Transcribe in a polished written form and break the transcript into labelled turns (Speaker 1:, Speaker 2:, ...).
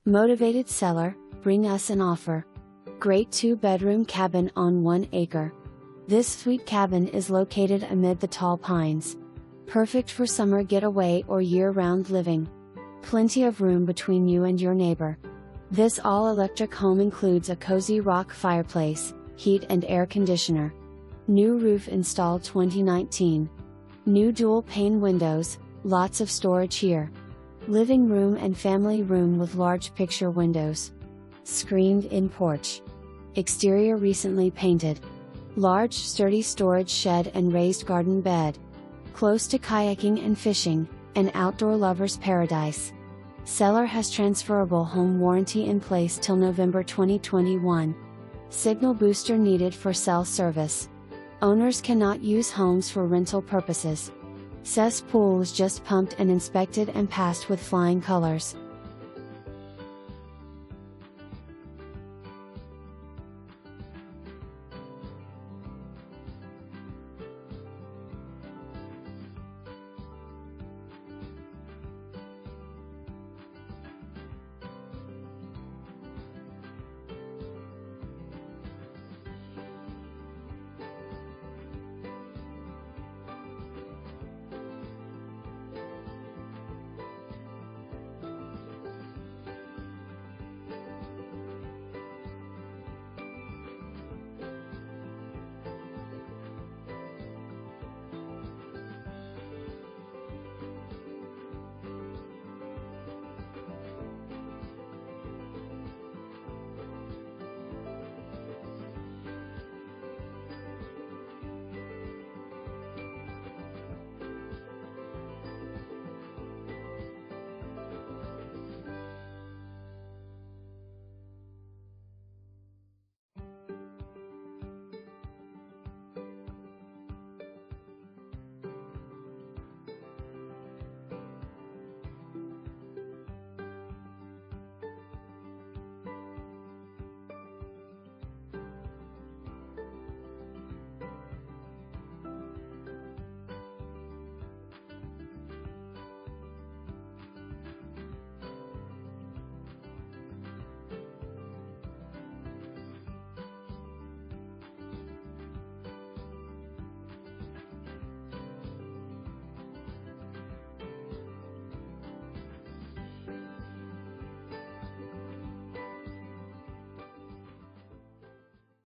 Speaker 1: Motivated seller, bring us an offer. Great 2-bedroom cabin on 1 acre. This sweet cabin is located amid the tall pines. Perfect for summer getaway or year-round living. Plenty of room between you and your neighbor. This all-electric home includes a cozy rock fireplace, heat and air conditioner. New roof installed 2019. New dual pane windows, lots of storage here. Living room and family room with large picture windows. Screened-in porch. Exterior recently painted. Large sturdy storage shed and raised garden bed. Close to kayaking and fishing, an outdoor lover's paradise. Seller has transferable home warranty in place till November 2021. Signal booster needed for cell service. Owners cannot use homes for rental purposes. Cess pool was just pumped and inspected and passed with flying colors.